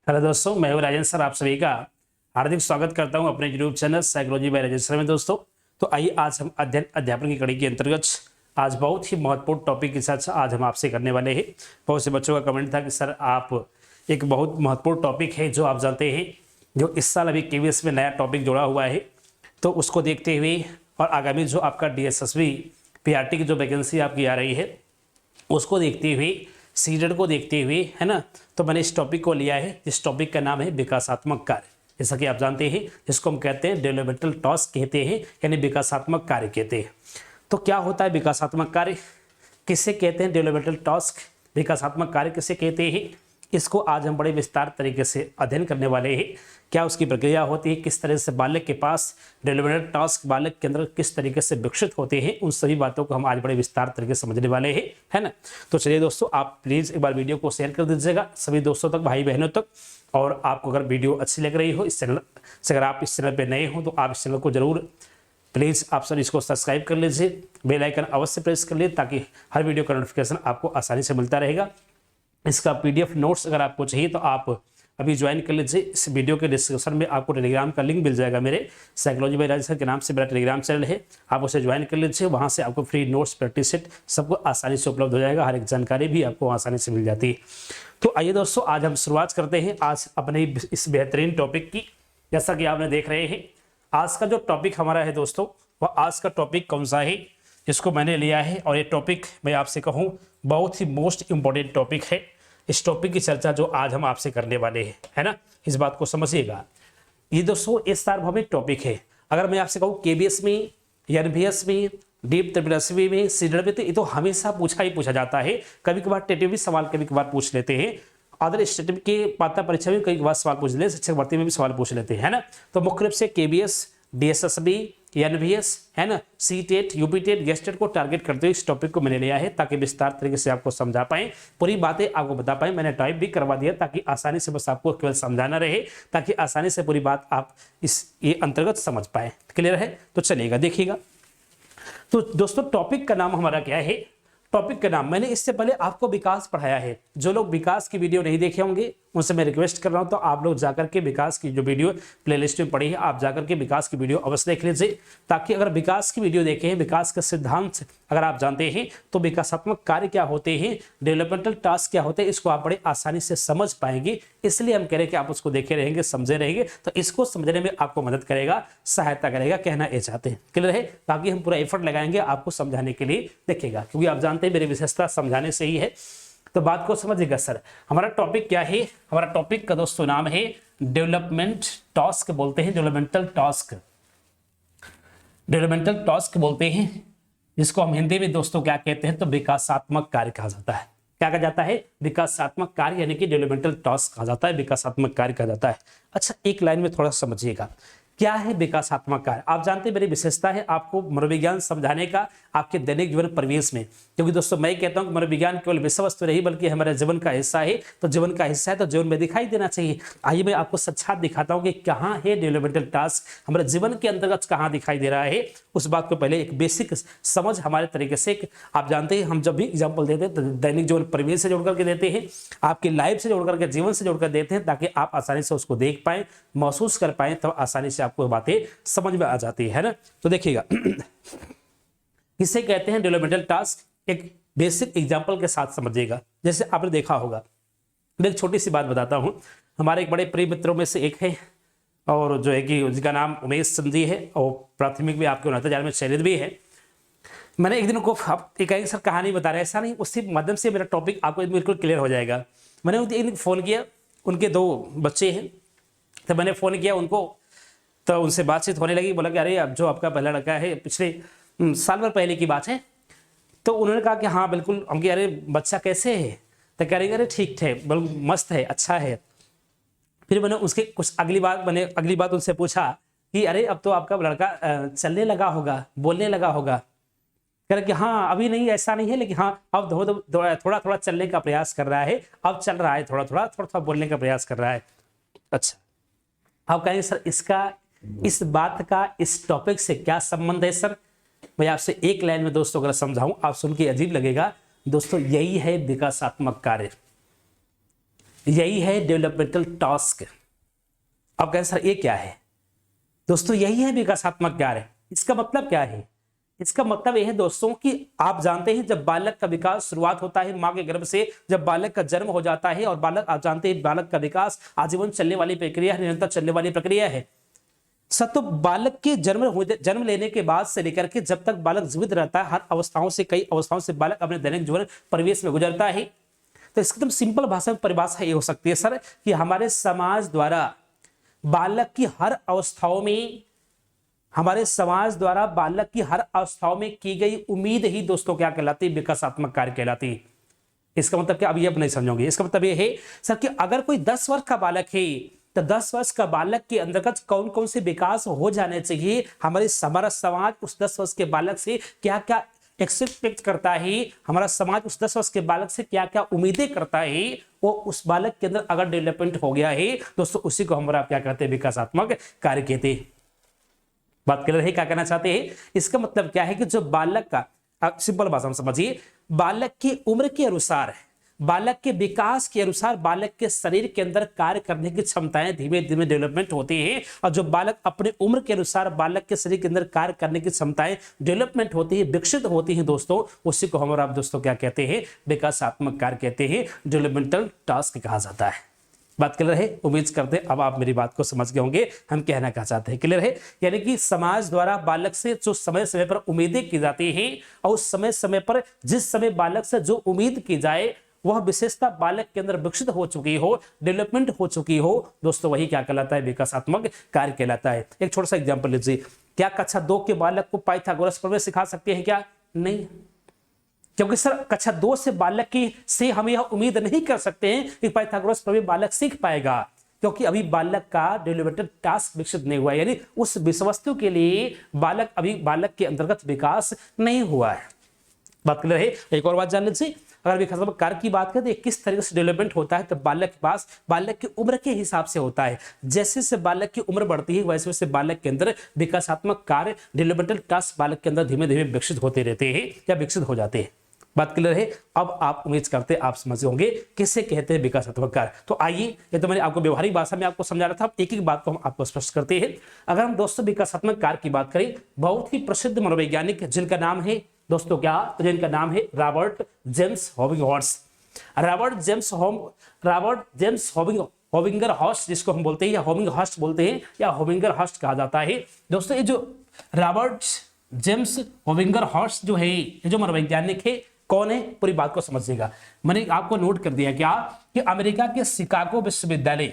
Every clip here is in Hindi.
हेलो दोस्तों, मैं हूं राजेंद्र सर। आप सभी का हार्दिक स्वागत करता हूं अपने YouTube channel psychology by Rajendra sir में। दोस्तों तो आइए आज हम अध्ययन अध्यापन की कड़ी के अंतर्गत आज बहुत ही महत्वपूर्ण टॉपिक के साथ आज हम आपसे करने वाले हैं। बहुत से बच्चों का कमेंट था कि सर आप एक बहुत महत्वपूर्ण टॉपिक है जो आप जानते हैं, जो इस साल अभी केवीएस में नया टॉपिक जोड़ा हुआ है, तो उसको देखते हुए और आगामी जो आपका डीएसएसबी पीआरटी की जो वैकेंसी आपकी आ रही है उसको देखते हुए, सीडेड को देखते हुए, है ना, तो मैंने इस टॉपिक को लिया है। इस टॉपिक का नाम है विकासात्मक कार्य। जैसा कि आप जानते हैं, जिसको हम कहते हैं डेवलपमेंटल टास्क कहते हैं, यानी विकासात्मक कार्य कहते हैं। तो क्या होता है विकासात्मक कार्य, किसे कहते हैं डेवलपमेंटल टास्क, विकासात्मक कार्य किसे कहते हैं, इसको आज हम बड़े विस्तार तरीके से अध्ययन करने वाले हैं। क्या उसकी प्रक्रिया होती है, किस तरह से बालक के पास डेवलपमेंटल टास्क बालक के अंदर किस तरीके से विकसित होते हैं, उन सभी बातों को हम आज बड़े विस्तार तरीके से समझने वाले हैं, है ना। तो चलिए दोस्तों, आप प्लीज़ एक बार वीडियो को शेयर कर दीजिएगा सभी दोस्तों तक, भाई बहनों तक। और आपको अगर वीडियो अच्छी लग रही हो इस चैनल से, अगर आप इस चैनल पर नए हो तो आप इस चैनल को जरूर प्लीज़ आप सर इसको सब्सक्राइब कर लीजिए, बेल आइकन अवश्य प्रेस कर लीजिए ताकि हर वीडियो का नोटिफिकेशन आपको आसानी से मिलता रहेगा। इसका पीडीएफ नोट्स अगर आपको चाहिए तो आप अभी ज्वाइन कर लीजिए। इस वीडियो के डिस्क्रिप्शन में आपको टेलीग्राम का लिंक मिल जाएगा। मेरे साइकोलॉजी बाय राजेंद्र सर के नाम से मेरा टेलीग्राम चैनल है, आप उसे ज्वाइन कर लीजिए। वहाँ से आपको फ्री नोट्स, प्रैक्टिस सेट सबको आसानी से उपलब्ध हो जाएगा, हर एक जानकारी भी आपको आसानी से मिल जाती है। तो आइए दोस्तों, आज हम शुरुआत करते हैं आज अपने इस बेहतरीन टॉपिक की। जैसा कि आपने देख रहे हैं, आज का जो टॉपिक हमारा है दोस्तों, वह आज का टॉपिक कौन सा है, जिसको मैंने लिया है। और ये टॉपिक मैं आपसे कहूँ बहुत ही मोस्ट इम्पोर्टेंट टॉपिक है। इस टॉपिक की चर्चा जो आज हम आपसे करने वाले हैं, है ना, इस बात को समझिएगा। ये दोस्तों एक सार्वभौमिक टॉपिक है। अगर मैं आपसे कहूँ केबीएस में, एनबीएस में, डीप ट्रिपल में, सीडेड में, तो ये तो हमेशा पूछा जाता है। कभी कभार टेटिव भी सवाल कभी कभार पूछ लेते हैं, अदर स्टेट के पात्रता परीक्षा में कई बार सवाल पूछ लेते हैं, शिक्षक भर्ती में भी सवाल पूछ लेते हैं, है ना। तो मुख्य रूप से केबीएस, डीएसएसबी, एनबीएस, है ना, सीटेट, यूपीटेट, गेस्टेट को टारगेट करते हुए इस टॉपिक को मैंने लिया है ताकि विस्तार तरीके से आपको समझा पाए, पूरी बातें आपको बता पाए। मैंने टाइप भी करवा दिया ताकि आसानी से बस आपको केवल समझाना रहे, ताकि आसानी से पूरी बात आप ये अंतर्गत समझ पाए। क्लियर है? तो चलिएगा, देखिएगा। तो दोस्तों टॉपिक का नाम हमारा क्या है, टॉपिक का नाम मैंने इससे पहले आपको विकास पढ़ाया है। जो लोग विकास की वीडियो नहीं देखे होंगे उनसे मैं रिक्वेस्ट कर रहा हूं, तो आप लोग जाकर के विकास की जो वीडियो प्लेलिस्ट में पड़ी है, आप जाकर के विकास की वीडियो अवश्य देख लीजिए, ताकि अगर विकास की वीडियो देखें, विकास का सिद्धांत अगर आप जानते हैं तो विकासात्मक कार्य क्या होते हैं, डेवलपमेंटल टास्क क्या होते हैं, इसको आप बड़े आसानी से समझ पाएंगे। इसलिए हम कह रहे हैं कि आप उसको देखे रहेंगे, समझे रहेंगे, तो इसको समझने में आपको मदद करेगा, सहायता करेगा, कहना ये चाहते हैं। क्लियर है? ताकि हम पूरा एफर्ट लगाएंगे आपको समझाने के लिए, देखिएगा, क्योंकि आप जानते हैं मेरी विशेषता समझाने से ही है। तो बात को समझिएगा सर, हमारा टॉपिक क्या है। हमारा टॉपिक का दोस्तों नाम है डेवलपमेंट टास्क, बोलते हैं डेवलपमेंटल टास्क, डेवलपमेंटल टास्क बोलते हैं, जिसको हम हिंदी में दोस्तों क्या कहते हैं, तो विकासात्मक कार्य कहा जाता है। क्या कहा जाता है? विकासात्मक कार्य, यानी कि डेवलपमेंटल टास्क कहा जाता है, विकासात्मक कार्य कहा जाता है। अच्छा, एक लाइन में थोड़ा समझिएगा क्या है विकासात्मक कार्य। आप जानते हैं मेरी विशेषता है आपको मनोविज्ञान समझाने का आपके दैनिक जीवन परिवेश में, क्योंकि दोस्तों मैं कहता हूं कि मनोविज्ञान केवल विषय वस्तु नहीं बल्कि हमारे जीवन का हिस्सा है। तो जीवन का हिस्सा है तो जीवन में दिखाई देना चाहिए। आइए मैं आपको साक्षात दिखाता हूं कि कहां है डेवलपमेंटल टास्क, हमारे जीवन के अंतर्गत कहां दिखाई दे रहा है। उस बात को पहले एक बेसिक समझ हमारे तरीके से, आप जानते हैं हम जब भी एग्जाम्पल देते हैं तो दैनिक जीवन परिवेश से जोड़ करके देते हैं, आपकी लाइफ से जोड़ करके, जीवन से जोड़कर देते हैं, ताकि आप आसानी से उसको देख पाए, महसूस कर पाए, तो आसानी से आपको बातें समझ में आ जाती है ना। तो देखिएगा किसे कहते हैं डेवलपमेंटल टास्क, एक बेसिक एग्जांपल के साथ समझिएगा। जैसे आपने देखा होगा, मैं एक छोटी सी बात बताता हूं। हमारे एक बड़े प्रिय मित्रों में से एक है, और जो है कि उसका नाम उमेश चंद जी है, और प्राथमिक में आपके 69 में चयनित भी है। मैंने एक दिन को एक सर कहानी बता रहे, ऐसा नहीं, उसी माध्यम से मेरा टॉपिक आपको बिल्कुल क्लियर हो जाएगा। मैंने एक दिन फोन किया, उनके 2 बच्चे हैं, तो मैंने फोन किया उनको, तो उनसे बातचीत होने लगी। बोला कि अरे अब जो आपका पहला लड़का है, पिछले साल भर पहले की बात है, तो उन्होंने कहा कि हाँ बिल्कुल। हम कह अरे बच्चा कैसे है, तो कह रहे अरे ठीक है, बिल्कुल मस्त है, अच्छा है। फिर मैंने उसके कुछ अगली बात उनसे पूछा कि अरे अब तो आपका लड़का चलने लगा होगा, बोलने लगा होगा। कह रहे कि हाँ अभी नहीं, ऐसा नहीं है, लेकिन हाँ अब थोड़ा थोड़ा चलने का प्रयास कर रहा है, अब चल रहा है, थोड़ा थोड़ा बोलने का प्रयास कर रहा है। अच्छा, आप कहेंगे सर इसका, इस बात का इस टॉपिक से क्या संबंध है सर। मैं आपसे एक लाइन में दोस्तों अगर समझाऊं, आप सुन के अजीब लगेगा दोस्तों, यही है विकासात्मक कार्य। यही है डेवलपमेंटल टास्क। अब कहें सर ये क्या है? दोस्तों यही है विकासात्मक कार्य। इसका मतलब क्या है? इसका मतलब यह है दोस्तों कि आप जानते हैं जब बालक का विकास शुरुआत होता है मां के गर्भ से, जब बालक का जन्म हो जाता है, और बालक आप जानते हैं बालक का विकास आजीवन चलने वाली प्रक्रिया है, निरंतर चलने वाली प्रक्रिया है। तो बालक के जन्म लेने के बाद से लेकर के जब तक बालक जीवित रहता है, हर अवस्थाओं से कई अवस्थाओं से बालक अपने दैनिक जीवन परिवेश में गुजरता है। तो इसकी एकदम सिंपल भाषा में परिभाषा ये हो सकती है सर कि हमारे समाज द्वारा बालक की हर अवस्थाओं में, हमारे समाज द्वारा बालक की हर अवस्थाओं में की गई उम्मीद ही दोस्तों क्या कहलाती है? विकासात्मक कार्य कहलाती है। इसका मतलब क्या? अभी आप नहीं समझोगे। इसका मतलब ये है सर कि अगर कोई 10 वर्ष का बालक है तो 10 वर्ष का बालक के अंतर्गत कौन कौन से विकास हो जाने चाहिए, हमारा समाज उस 10 वर्ष के बालक से क्या क्या एक्सपेक्ट करता है, हमारा समाज उस 10 वर्ष के बालक से क्या क्या उम्मीदें करता है, वो उस बालक के अंदर अगर डेवलपमेंट हो गया है दोस्तों, उसी को हमारा क्या कहते हैं? विकासात्मक कार्य कहते हैं। बात क्लियर है? क्या कहना चाहते हैं? इसका मतलब क्या है कि जो बालक का, सिंपल भाषा में समझिए, बालक की उम्र के अनुसार, बालक के विकास के अनुसार बालक के शरीर के अंदर कार्य करने की क्षमताएं धीमे धीमे डेवलपमेंट होती है, और जो बालक अपने उम्र के अनुसार बालक के शरीर के अंदर कार्य करने की क्षमताएं डेवलपमेंट होती है, विकसित होती हैं दोस्तों, उसी को हम और आप दोस्तों क्या कहते हैं? विकासात्मक कार्य कहते हैं, डेवलपमेंटल टास्क कहा जाता है। बात क्लियर है? उम्मीद करते हैं अब आप मेरी बात को समझ गए होंगे हम कहना क्या चाहते हैं। क्लियर है? यानी कि समाज द्वारा बालक से जो समय समय पर उम्मीदें की जाती हैं, और उस समय समय पर जिस समय बालक से जो उम्मीद की जाए वह विशेषता बालक के अंदर विकसित हो चुकी हो, डेवलपमेंट हो चुकी हो दोस्तों, वही क्या कहलाता है? विकासात्मक कार्य कहलाता है। एक छोटा सा एग्जाम्पल लीजिए, क्या कक्षा 2 के बालक को पाइथागोरस प्रमेय सिखा सकते हैं क्या? नहीं, क्योंकि सर कक्षा 2 से बालक की से हम यह उम्मीद नहीं कर सकते हैं कि पाइथागोरस प्रमेय बालक सीख पाएगा, क्योंकि अभी बालक का डेवलपमेंटल टास्क विकसित नहीं हुआ है, यानी उस विषय वस्तु के लिए बालक के अंतर्गत विकास नहीं हुआ है। बात क्लियर है? एक और बात जान लीजिए, अगर विकासात्मक कार्य की बात करें तो किस तरीके से डेवलपमेंट होता है, तो बालक के पास बालक की उम्र के हिसाब से होता है। जैसे से बालक की उम्र बढ़ती है वैसे वैसे बालक के अंदर विकासात्मक कार्य, डेवलपमेंटल टास्क बालक के अंदर धीमे धीमे विकसित होते रहते हैं या विकसित हो जाते हैं। बात क्लियर है? अब आप उम्मीद करते हैं आप समझ होंगे किसे कहते हैं विकासात्मक कार्य। तो आइए, ये तो मैंने आपको व्यवहारिक भाषा में आपको समझा रहा था, एक एक बात को हम आपको स्पष्ट करते हैं। अगर हम दोस्तों विकासात्मक कार्य की बात करें, बहुत ही प्रसिद्ध मनोवैज्ञानिक जिनका नाम है दोस्तों क्या? तो जिनका नाम है रॉबर्ट जेम्स हॉबिंगहॉर्स्ट। रॉबर्ट जेम्स हॉबिंगरहॉर्स्ट जिसको हम बोलते हैं, या हॉबिंगहॉर्स्ट बोलते हैं, या हॉबिंगरहॉर्स्ट कहा जाता है। दोस्तों ये जो रॉबर्ट जेम्स हॉबिंगरहॉर्स्ट जो है, ये जो मनोवैज्ञानिक है, कौन है? पूरी बात को समझिएगा। मैंने आपको नोट कर दिया क्या कि अमेरिका के शिकागो विश्वविद्यालय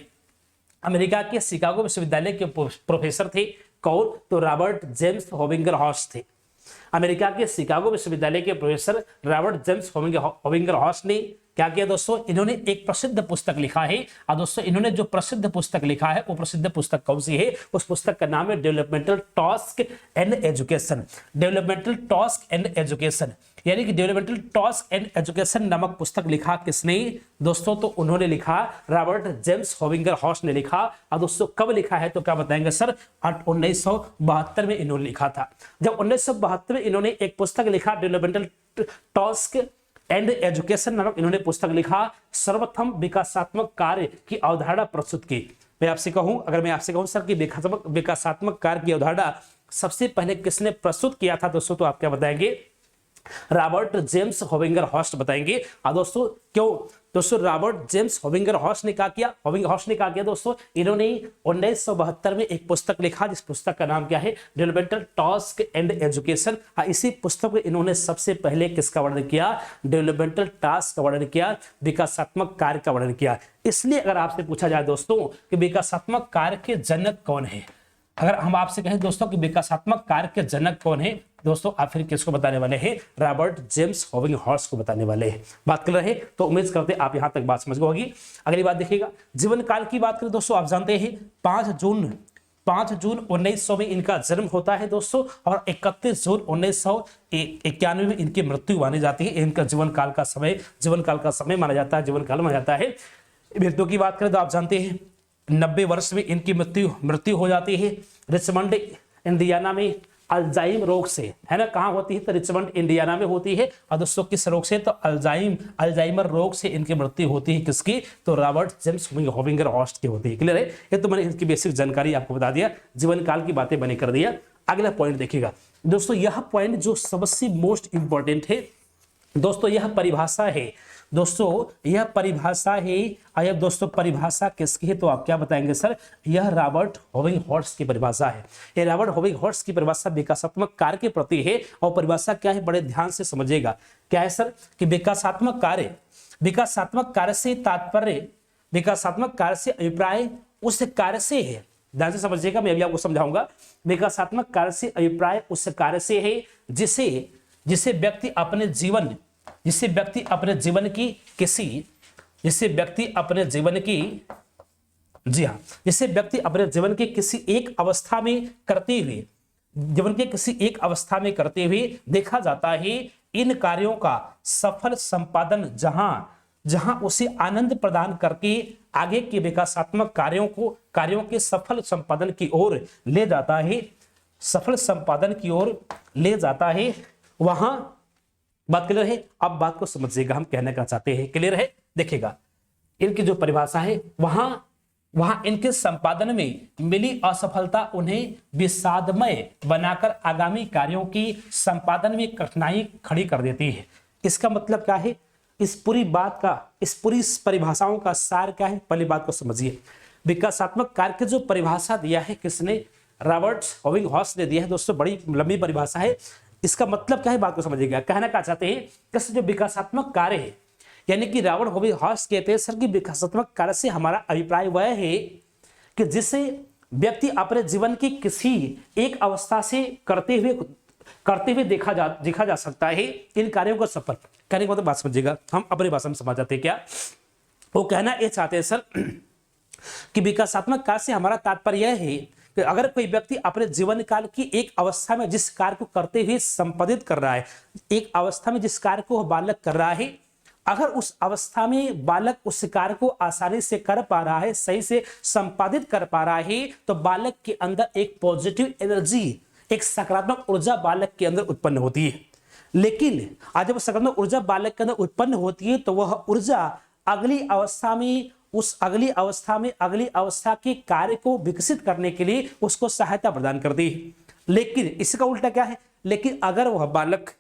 के प्रोफेसर थे। कौन? तो रॉबर्ट जेम्स हॉबिंगरहॉर्स्ट थे। अमेरिका के शिकागो विश्वविद्यालय के प्रोफेसर रॉबर्ट जेम्स हॉबिंगरहॉर्स्ट ने क्या किया दोस्तों? इन्होंने एक प्रसिद्ध पुस्तक लिखा है। और दोस्तों इन्होंने जो प्रसिद्ध पुस्तक लिखा है वो प्रसिद्ध पुस्तक कौन सी है? उस पुस्तक का नाम है developmental task and education. Developmental task and education, यानी कि डेवलपमेंटल टास्क एंड एजुकेशन नामक पुस्तक लिखा किसने दोस्तों? तो उन्होंने लिखा, रॉबर्ट जेम्स हॉबिंगरहॉर्स्ट ने लिखा। और दोस्तों कब लिखा है तो क्या बताएंगे सर? 1972 में इन्होंने लिखा था। जब 1972 में इन्होंने एक पुस्तक लिखा डेवलपमेंटल टास्क एंड एजुकेशन नामक इन्होंने पुस्तक लिखा, सर्वप्रथम विकासात्मक कार्य की अवधारणा प्रस्तुत की। मैं आपसे कहूं सर कि विकासात्मक कार्य की अवधारणा सबसे पहले किसने प्रस्तुत किया था दोस्तों? तो आप क्या बताएंगे? रॉबर्ट जेम्स हॉबिंगरहॉर्स्ट बताएंगे। और दोस्तों क्यों? दोस्तों रॉबर्ट जेम्स हॉबिंगरहॉर्स्ट ने क्या किया दोस्तों? इन्होंने 1972 में एक पुस्तक लिखा, जिस पुस्तक का नाम क्या है? Developmental task and education. इसी पुस्तक में इन्होंने सबसे पहले किसका वर्णन किया? डेवलपमेंटल टास्क का वर्णन किया, विकासात्मक कार्य का वर्णन किया। इसलिए अगर आपसे पूछा जाए दोस्तों कि विकासात्मक कार्य के जनक कौन है, अगर हम आपसे कहें दोस्तों कि विकासात्मक कार्य के जनक कौन है दोस्तों, आप फिर किसको बताने वाले हैं? रॉबर्ट जेम्स हॉबिंगरहॉर्स्ट को बताने वाले हैं। बात क्लियर है? तो उम्मीद करते हैं आप यहां तक बात समझ गए होगी। अगली बात देखिएगा, जीवन काल की बात करें दोस्तों, आप जानते हैं 5 जून 1900 में इनका जन्म होता है दोस्तों, और 31 जून 1991 में इनकी मृत्यु मानी जाती है। इनका जीवन काल का समय माना जाता है, जीवन काल माना जाता है। मृत्यु की बात करें तो आप जानते हैं 90 वर्ष में इनकी मृत्यु हो जाती है। रिचमंड इंडियाना में अल्जाइम रोग से, है ना। कहाँ होती है? तो रिचमंड इंडियाना में होती है। और दोस्तों किस रोग से? तो अल्जाइमर रोग से इनकी मृत्यु होती है। किसकी? तो रॉबर्ट जेम्स होविंगर हॉर्स्ट की होती है। क्लियर है? ये तो मैंने इसकी बेसिक जानकारी आपको बता दिया, जीवन काल की बातें मैंने कर दिया। अगला पॉइंट देखिएगा दोस्तों, यह पॉइंट जो सबसे मोस्ट इंपॉर्टेंट है दोस्तों, यह परिभाषा है दोस्तों, यह परिभाषा है। आइए दोस्तों, परिभाषा किसकी है? तो आप क्या बताएंगे सर? यह रॉबर्ट हॉविंगहॉर्स्ट की परिभाषा है। ये रॉबर्ट हॉविंगहॉर्स्ट की परिभाषा विकासात्मक कार्य के प्रति है। और परिभाषा क्या है? बड़े ध्यान से समझिएगा। क्या है सर? कि विकासात्मक कार्य से तात्पर्य, विकासात्मक कार्य से अभिप्राय उस कार्य से है। ध्यान से समझिएगा, मैं अभी आपको समझाऊंगा। विकासात्मक कार्य से अभिप्राय उस कार्य से है जिसे व्यक्ति अपने जीवन की किसी एक अवस्था में करते हुए देखा जाता है। इन कार्यों का सफल संपादन जहां उसे आनंद प्रदान करके आगे के विकासात्मक कार्यों के सफल संपादन की ओर ले जाता है, वहां बात क्लियर है? अब बात को समझिएगा, हम कहने का चाहते हैं। क्लियर है? देखिएगा, इनकी जो परिभाषा है, वहां इनके संपादन में मिली असफलता उन्हें विषादमय बनाकर आगामी कार्यों की संपादन में कठिनाई खड़ी कर देती है। इसका मतलब क्या है? इस पूरी परिभाषाओं का सार क्या है? पहली बात को समझिए। विकासात्मक कार्य की जो परिभाषा दिया है किसने? रॉबर्ट हॉविंगहॉर्स्ट ने दिया है। दोस्तों बड़ी लंबी परिभाषा है। इसका मतलब क्या है? बात को समझिएगा। कहना क्या चाहते हैं कि जो विकासात्मक कार्य है, यानी कि रॉबर्ट हॉविंगहॉर्स्ट कहते हैं सर कि विकासात्मक कार्य से हमारा अभिप्राय वह है कि जिसे व्यक्ति अपने जीवन की किसी एक अवस्था से करते हुए देखा जा सकता है। इन कार्यों को सफल करने के बाद बात समझिएगा, हम अपनी भाषा में समझ जाते हैं। क्या वो कहना ये चाहते हैं सर कि विकासात्मक कार्य से हमारा तात्पर्य यह है कि अगर कोई व्यक्ति अपने जीवन काल की एक अवस्था में जिस कार्य को करते हुए संपादित कर रहा है, एक अवस्था में जिस कार्य को बालक कर रहा है, अगर उस अवस्था में बालक उस कार्य को आसानी से कर पा रहा है, सही से संपादित कर पा रहा है, तो बालक के अंदर एक पॉजिटिव एनर्जी, एक सकारात्मक ऊर्जा बालक के अंदर उत्पन्न होती है। लेकिन आज जब सकारात्मक ऊर्जा बालक के अंदर उत्पन्न होती है, तो वह ऊर्जा अगली अवस्था के कार्य को विकसित करने के लिए उसको सहायता प्रदान करती है। लेकिन इसका उल्टा क्या है? लेकिन अगर वह बालक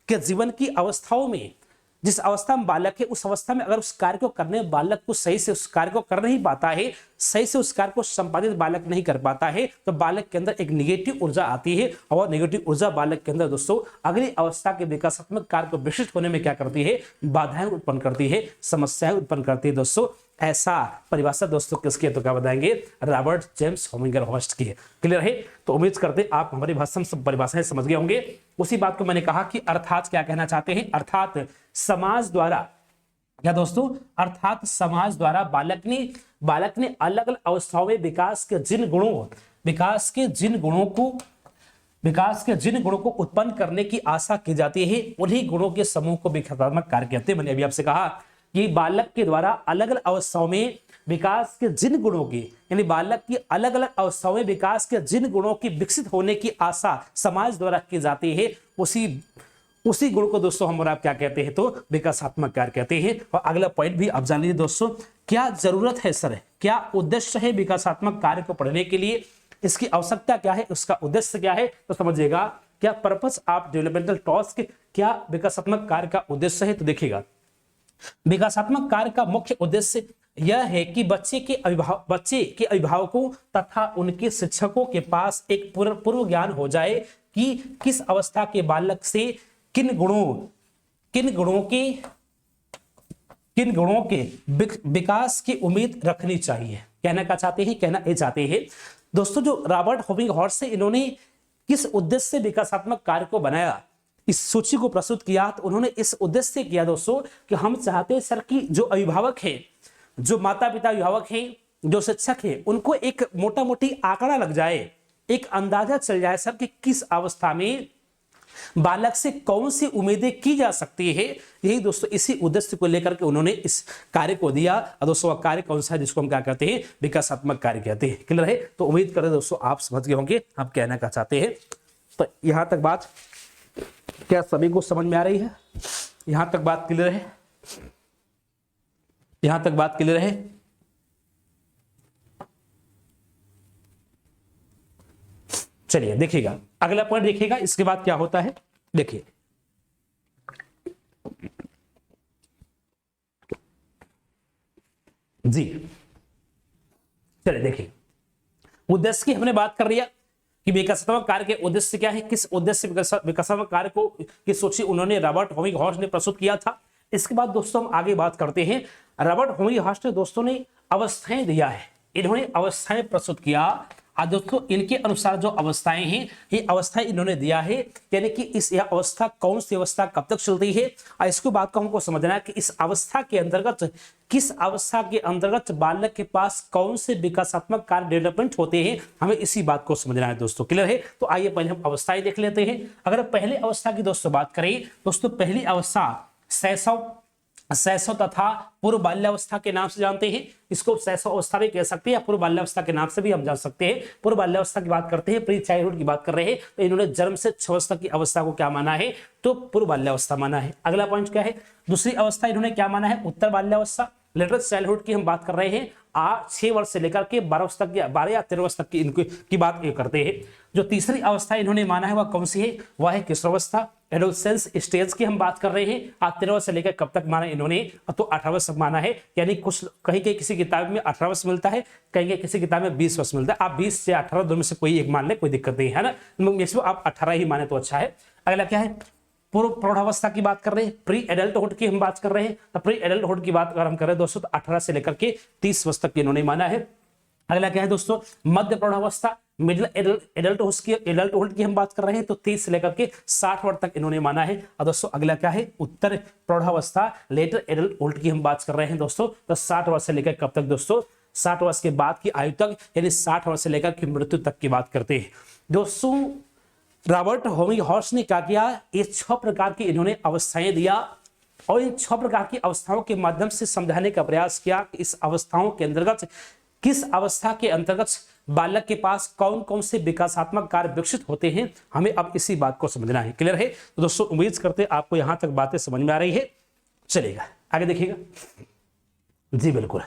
के जीवन की अवस्थाओं में, जिस अवस्था में बालक है, उस अवस्था में अगर उस कार्य को करने में बालक को सही से उस कार्य को कर नहीं पाता है, सही से उस कार्य को संपादित बालक नहीं कर पाता है, तो बालक के अंदर एक निगेटिव ऊर्जा आती है। और निगेटिव ऊर्जा बालक के अंदर दोस्तों अगली अवस्था के विकासात्मक कार्य को विशिष्ट होने में क्या करती है? बाधाएं उत्पन्न करती है, समस्याएं उत्पन्न करती है। दोस्तों ऐसा परिभाषा दोस्तों किसकी है? तो क्या बताएंगे? रॉबर्ट जेम्स होविंगहॉर्स्ट की है। क्लियर है? तो उम्मीद करते आप हमारी भाषा में सब परिभाषाएं समझ गए होंगे। उसी बात को मैंने कहा कि अर्थात क्या कहना चाहते हैं? अर्थात समाज द्वारा, क्या दोस्तों? अर्थात समाज द्वारा बालक ने अलग अलग अवस्थाओं में विकास के जिन गुणों को उत्पन्न करने की आशा की जाती है, उन्हीं गुणों के समूह को विकासात्मक कार्य कहते हैं। मैंने अभी आपसे कहा कि बालक के द्वारा अलग अलग अवस्थाओं में विकास के जिन गुणों की, यानी बालक की अलग अलग अवस्थाओं में विकास के जिन गुणों की विकसित होने की आशा समाज द्वारा की जाती है, उसी गुण को दोस्तों हम और आप क्या कहते हैं? तो विकासात्मक कार्य कहते हैं। और अगला पॉइंट भी आप जान लीजिए दोस्तों, क्या जरूरत है सर, क्या उद्देश्य है विकासात्मक कार्य को पढ़ने के लिए? इसकी आवश्यकता क्या है? उसका उद्देश्य क्या है? तो समझिएगा, क्या पर्पस ऑफ डेवलपमेंटल टास्क, क्या विकासात्मक कार्य का उद्देश्य है? तो देखिएगा, विकासात्मक कार्य का मुख्य उद्देश्य यह है कि बच्चे के अभिभावकों तथा उनके शिक्षकों के पास एक पूर्व ज्ञान हो जाए कि किस अवस्था के बालक से किन गुणों के विकास की उम्मीद रखनी चाहिए। कहना क्या चाहते हैं? कहना ये चाहते हैं दोस्तों, जो रॉबर्ट हॉविंगहॉर्स्ट से इन्होंने किस उद्देश्य से विकासात्मक कार्य को बनाया, इस सूची को प्रस्तुत किया, तो उन्होंने इस उद्देश्य से किया दोस्तों कि हम चाहते हैं सर कि जो अभिभावक है, जो माता पिता अभिभावक हैं, जो शिक्षक है, उनको एक मोटा मोटी आंकड़ा लग जाए, एक अंदाजा चल जाए सर कि किस अवस्था में बालक से कौन सी उम्मीदें की जा सकती है। यही दोस्तों इसी उद्देश्य को लेकर के उन्होंने इस कार्य को दिया। और दोस्तों कार्य कौन सा है? जिसको हम क्या कहते हैं? विकासात्मक कार्य कहते हैं। क्लियर है? तो उम्मीद करें दोस्तों आप समझ गए होंगे आप कहना क्या चाहते हैं। तो यहां तक बात क्या सभी को समझ में आ रही है? यहां तक बात क्लियर है? यहां तक बात क्लियर है? चलिए देखिएगा, अगला पॉइंट देखिएगा, इसके बाद क्या होता है देखिए। जी चलिए देखिए, उद्देश्य की हमने बात कर लिया कि विकासात्मक कार्य के उद्देश्य क्या है, किस उद्देश्य से विकासात्मक कार्य को की सोची उन्होंने रॉबर्ट हॉमिंग हॉर्स्ट ने प्रस्तुत किया था। इसके बाद दोस्तों हम आगे बात करते हैं। रॉबर्ट हॉमिंग हॉर्स्ट ने दोस्तों ने अवस्थाएं दिया है, इन्होंने अवस्थाएं प्रस्तुत किया। दोस्तों इनके अनुसार जो अवस्थाएं हैं, ये अवस्थाएं इन्होंने दिया है, यानी कि इस यह अवस्था कौन सी अवस्था कब तक चलती है, और इसको बात को हमको समझना है कि इस अवस्था के अंतर्गत, किस अवस्था के अंतर्गत बालक के पास कौन से विकासात्मक कार्य डेवलपमेंट होते हैं, हमें इसी बात को समझना है दोस्तों। क्लियर है? तो आइए पहले हम अवस्थाएं देख लेते हैं। अगर पहले अवस्था की दोस्तों बात करें, दोस्तों पहली अवस्था शैशव तथा पूर्व बाल्यावस्था के नाम से जानते हैं। इसको शैशव अवस्था भी कह सकते हैं या पूर्व बाल्यावस्था के नाम से भी हम जान सकते हैं। पूर्व बाल्यावस्था की बात करते हैं, प्री चाइल्डहुड की बात कर रहे हैं, तो इन्होंने जन्म से 6 वर्ष तक की अवस्था को क्या माना है, तो पूर्व बाल्यावस्था माना है। अगला पॉइंट क्या है, दूसरी अवस्था इन्होंने क्या माना है, उत्तर बाल्यावस्था। लेटर चाइल्डहुड की हम बात कर रहे हैं, 6 वर्ष से लेकर के 12 वर्ष तक या 12 या 13 वर्ष तक की इनकी बात ये करते हैं। जो तीसरी अवस्था इन्होंने माना है वह कौन सी है, वह है किशोरावस्था, एडोलसेंस स्टेज की हम बात कर रहे हैं। 13 वर्ष से लेकर कब तक माना इन्होंने, तो 18 वर्ष तक माना है। यानी कुछ कहीं के किसी किताब में 18 वर्ष मिलता है, कहीं के किसी किताब में 20 वर्ष मिलता है। आप 20 से 18 दोनों में से कोई एक मान ले, कोई दिक्कत नहीं है ना, मैक्सिमम आप 18 ही माने तो अच्छा है। अगला क्या है, पूर्व प्रौढ़ावस्था की बात कर रहे हैं, प्री एडल्टहुड की हम बात कर रहे हैं। तो प्री एडल्टहुड की बात अगर हम करें दोस्तों, तो 18 से लेकर के 30 वर्ष तक इन्होंने माना है। अगला क्या है दोस्तों, मध्य प्रौढ़ावस्था, मिडिल एडल्टहुड की हम बात कर रहे हैं, तो 30 से लेकर के 60 वर्ष तक इन्होंने माना है। और दोस्तों अगला क्या है, उत्तर प्रौढ़ावस्था, लेटर एडल्टहुड की हम बात कर रहे हैं दोस्तों, तो 60 वर्ष से लेकर कब तक दोस्तों, 60 वर्ष के बाद की आयु तक, यानी 60 वर्ष से लेकर के मृत्यु तक की बात करते हैं दोस्तों। रॉबर्ट हॉमिंग हॉर्स्ट ने क्या किया, ये 6 प्रकार की इन्होंने अवस्थाएं दिया, और इन 6 प्रकार की अवस्थाओं के माध्यम से समझाने का प्रयास किया कि इस अवस्थाओं के अंतर्गत, किस अवस्था के अंतर्गत बालक के पास कौन कौन से विकासात्मक कार्य विकसित होते हैं, हमें अब इसी बात को समझना है। क्लियर है? तो दोस्तों उम्मीद करते हैं आपको यहां तक बातें समझ में आ रही है। चलेगा आगे देखिएगा। जी बिल्कुल,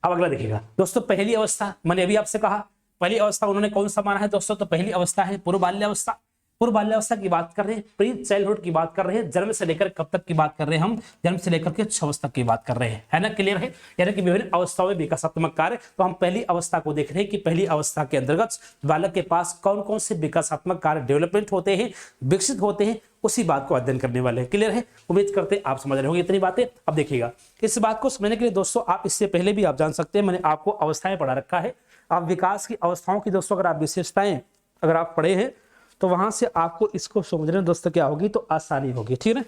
अब अगला देखिएगा दोस्तों, पहली अवस्था मैंने अभी आपसे कहा, पहली अवस्था उन्होंने कौन सा माना है दोस्तों, तो पहली अवस्था है पूर्व बाल्यावस्था। पूर्व बाल्यावस्था की बात कर रहे हैं, प्री चाइल्डहुड की बात कर रहे हैं, जन्म से लेकर कब तक की बात कर रहे हैं हम, जन्म से लेकर के 6 वर्ष तक की बात कर रहे हैं, है ना। क्लियर है? यानी कि विभिन्न अवस्थाओं में विकासात्मक कार्य। तो हम पहली अवस्था को देख रहे हैं कि पहली अवस्था के अंतर्गत बालक के पास कौन कौन से विकासात्मक कार्य डेवलपमेंट होते हैं, विकसित होते हैं, उसी बात को अध्ययन करने वाले हैं। क्लियर है? उम्मीद करते हैं आप समझ रहे होंगे इतनी बातें। अब देखिएगा, इस बात को समझने के लिए दोस्तों आप इससे पहले भी आप जान सकते हैं, मैंने आपको अवस्थाएं पढ़ा रखा है। आप विकास की अवस्थाओं की दोस्तों अगर आप विशेषताएं अगर आप पढ़े हैं, तो वहां से आपको इसको समझने में दोस्तों क्या होगी, तो आसानी होगी। ठीक है,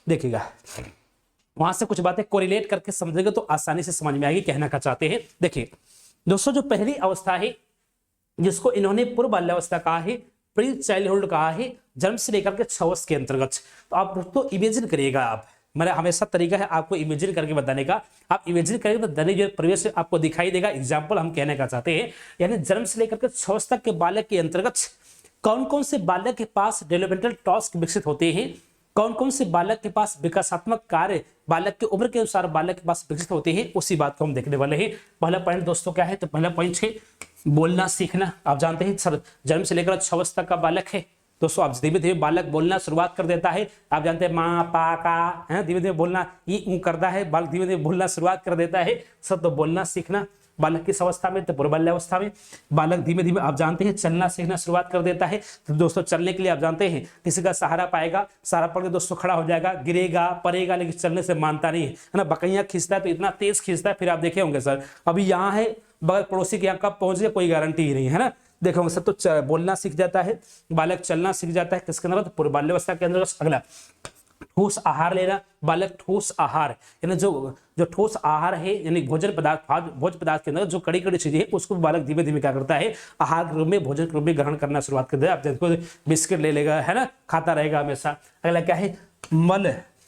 देखिएगा वहां से कुछ बातें कोरिलेट करके समझेंगे तो आसानी से समझ में आएगी कहना क्या चाहते हैं। देखिए दोस्तों, जो पहली अवस्था है जिसको इन्होंने पूर्व बाल्यावस्था कहा है, प्री चाइल्डहुड कहा है, जन्म से लेकर के 6 वर्ष के अंतर्गत। तो आप दोस्तों इमेजिन करिएगा, आप मेरा हमेशा तरीका है आपको इमेजिन करके बताने का। आप इमेजिन करेंगे तो दैनिक जो परिवेश आपको दिखाई देगा। एग्जाम्पल हम कहने का चाहते हैं, यानी जन्म से लेकर के 6 वर्ष तक के बालक के अंतर्गत कौन कौन से बालक के पास डेवलपमेंटल टास्क विकसित होते हैं, कौन कौन से बालक के पास विकासात्मक कार्य बालक के उम्र के अनुसार बालक के पास विकसित होते हैं, उसी बात को हम देखने वाले हैं। पहला पॉइंट दोस्तों क्या है, तो पहला पॉइंट है बोलना सीखना। आप जानते हैं सर, जन्म से लेकर 6 वर्ष तक का बालक है दोस्तों, आप धीमे धीमे बालक बोलना शुरुआत कर देता है। आप जानते हैं माँ पा का है, धीमे धीमे बोलना ई करता है, बालक धीमे धीमे बोलना शुरुआत कर देता है। सब तो बोलना सीखना बालक किस अवस्था में, तो पूर्व बाल्यावस्था में। बालक धीमे धीमे आप जानते हैं चलना सीखना शुरुआत कर देता है। तो दोस्तों चलने के लिए आप जानते हैं किसी का सहारा पाएगा, सहारा पड़ के दोस्तों खड़ा हो जाएगा, गिरेगा पड़ेगा, लेकिन चलने से मानता नहीं है ना। बकैया खींचता है तो इतना तेज खींचता है, फिर आप देखे होंगे सर अभी यहाँ है बगैर पड़ोसी के यहाँ कब पहुंच गया कोई गारंटी ही नहीं है ना। देखो होंगे सर, तो बोलना सीख जाता है बालक, चलना सीख जाता है किसके अंदर, तो पूर्व बाल्यावस्था के अंदर। अगला ठोस आहार लेना, बालक ठोस आहार यानी जो ठोस आहार है, यानी भोजन पदार्थ के अंदर जो कड़ी कड़ी चीजें हैं उसको बालक धीमे धीमे क्या करता है, आहार के रूप में भोजन के रूप में ग्रहण करना शुरुआत कर देगा। आप देखो बिस्किट ले लेगा है ना, खाता रहेगा हमेशा। अगला क्या है,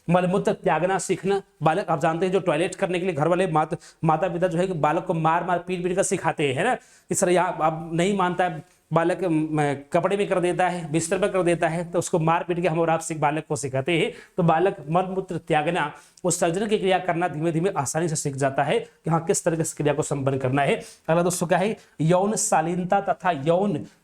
मलमूत्र त्यागना सीखना। बालक आप जानते हैं जो टॉयलेट करने के लिए घर वाले माता पिता जो है बालक को मार पीट कर सिखाते हैं, है ना। इस तरह यहाँ आप नहीं मानता है बालक कपड़े में कर देता है, बिस्तर पर कर देता है, तो उसको मार पीट के हम और आप बालक को सिखाते हैं, तो बालक मल मूत्र त्यागना, उस सर्जन की क्रिया करना धीमे धीमे आसानी से सीख जाता है कि हाँ किस तरह से क्रिया को संपन्न करना है। अगला दोस्तों क्या है, यौन शालीनता तथा